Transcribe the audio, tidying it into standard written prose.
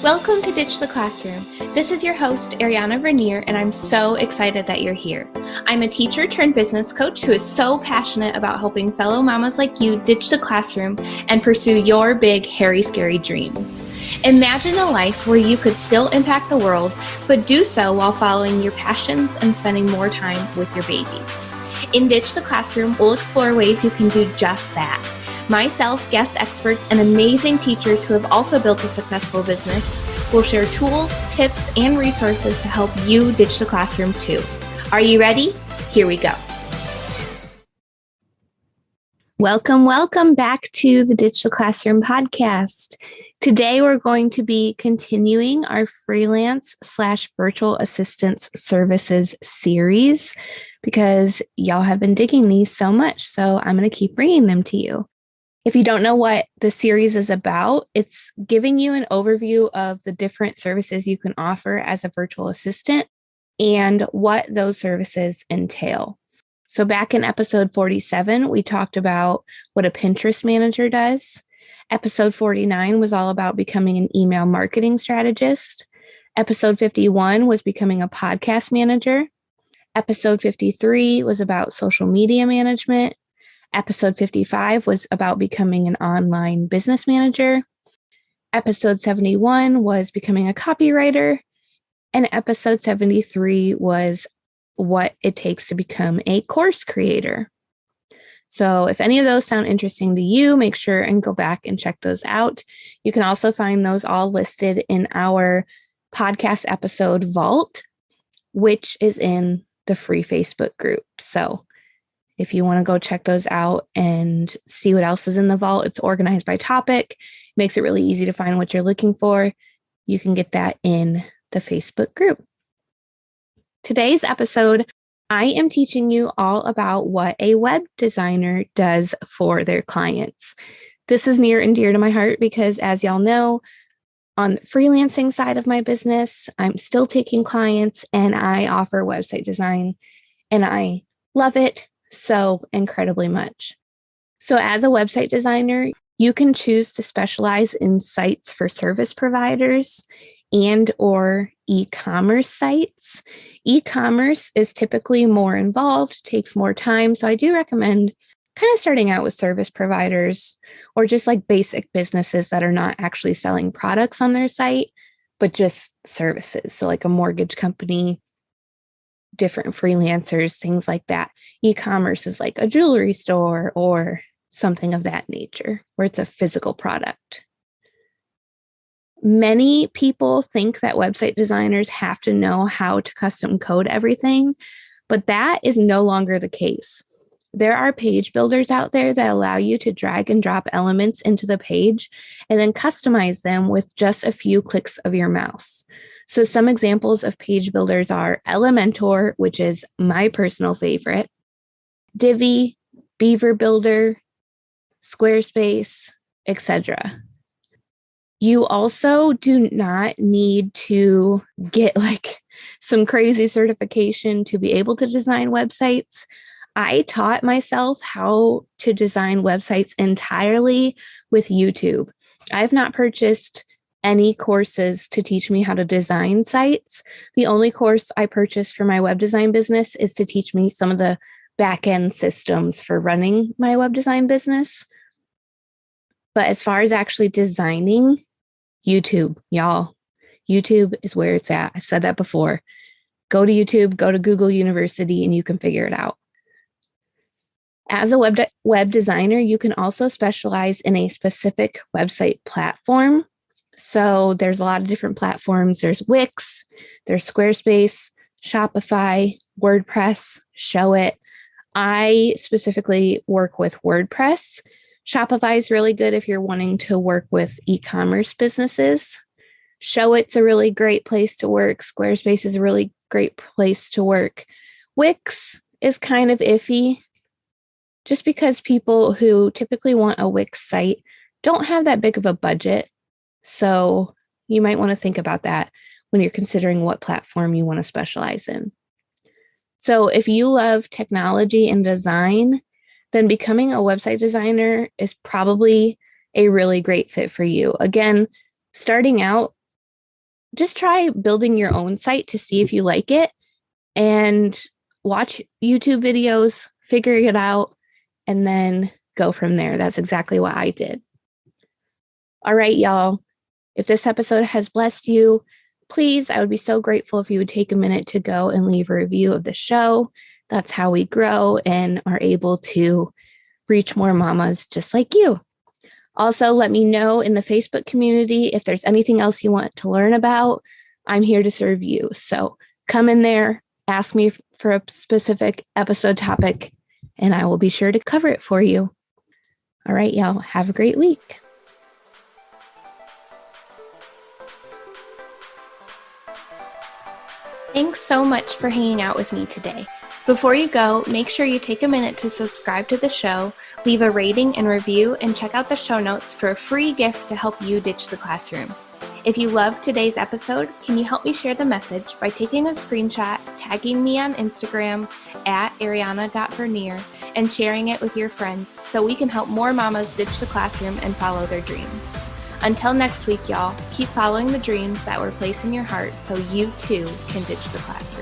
Welcome to Ditch the Classroom. This is your host, Ariana Vernier, and I'm so excited that you're here. I'm a teacher turned business coach who is so passionate about helping fellow mamas like you ditch the classroom and pursue your big, hairy, scary dreams. Imagine a life where you could still impact the world, but do so while following your passions and spending more time with your babies. In Ditch the Classroom, we'll explore ways you can do just that. Myself, guest experts, and amazing teachers who have also built a successful business will share tools, tips, and resources to help you ditch the classroom too. Are you ready? Here we go. Welcome back to the Ditch the Classroom podcast. Today, we're going to be continuing our freelance/virtual assistance services series because y'all have been digging these so much. So I'm going to keep bringing them to you. If you don't know what the series is about, it's giving you an overview of the different services you can offer as a virtual assistant and what those services entail. So back in episode 47, we talked about what a Pinterest manager does. Episode 49 was all about becoming an email marketing strategist. Episode 51 was becoming a podcast manager. Episode 53 was about social media management. Episode 55 was about becoming an online business manager. Episode 71 was becoming a copywriter. And episode 73 was what it takes to become a course creator. So if any of those sound interesting to you, make sure and go back and check those out. You can also find those all listed in our podcast episode vault, which is in the free Facebook group. So if you want to go check those out and see what else is in the vault, it's organized by topic, makes it really easy to find what you're looking for. You can get that in the Facebook group. Today's episode, I am teaching you all about what a web designer does for their clients. This is near and dear to my heart because, as y'all know, on the freelancing side of my business, I'm still taking clients and I offer website design and I love it so incredibly much. So as a website designer, you can choose to specialize in sites for service providers and or e-commerce sites. E-commerce is typically more involved, takes more time. So I do recommend kind of starting out with service providers or just like basic businesses that are not actually selling products on their site, but just services. So like a mortgage company, different freelancers, things like that. E-commerce is like a jewelry store or something of that nature, where it's a physical product. Many people think that website designers have to know how to custom code everything, but that is no longer the case. There are page builders out there that allow you to drag and drop elements into the page and then customize them with just a few clicks of your mouse. So some examples of page builders are Elementor, which is my personal favorite, Divi, Beaver Builder, Squarespace, etc. You also do not need to get like some crazy certification to be able to design websites. I taught myself how to design websites entirely with YouTube. I've not purchased any courses to teach me how to design sites. The only course I purchased for my web design business is to teach me some of the back-end systems for running my web design business. But as far as actually designing, YouTube, y'all, YouTube is where it's at. I've said that before. Go to YouTube, go to Google University, and you can figure it out. As a web designer, you can also specialize in a specific website platform. So there's a lot of different platforms. There's Wix, there's Squarespace, Shopify, WordPress, Showit. I specifically work with WordPress. Shopify is really good if you're wanting to work with e-commerce businesses. Showit's a really great place to work. Squarespace is a really great place to work. Wix is kind of iffy just because people who typically want a Wix site don't have that big of a budget. So you might want to think about that when you're considering what platform you want to specialize in. So if you love technology and design, then becoming a website designer is probably a really great fit for you. Again, starting out, just try building your own site to see if you like it and watch YouTube videos, figure it out, and then go from there. That's exactly what I did. All right, y'all. If this episode has blessed you, please, I would be so grateful if you would take a minute to go and leave a review of the show. That's how we grow and are able to reach more mamas just like you. Also, let me know in the Facebook community if there's anything else you want to learn about. I'm here to serve you. So come in there, ask me for a specific episode topic, and I will be sure to cover it for you. All right, y'all, have a great week. Thanks so much for hanging out with me today. Before you go, make sure you take a minute to subscribe to the show, leave a rating and review, and check out the show notes for a free gift to help you ditch the classroom. If you loved today's episode, can you help me share the message by taking a screenshot, tagging me on Instagram at ariana.vernier, and sharing it with your friends so we can help more mamas ditch the classroom and follow their dreams. Until next week, y'all, keep following the dreams that were placed in your heart so you too can ditch the classroom.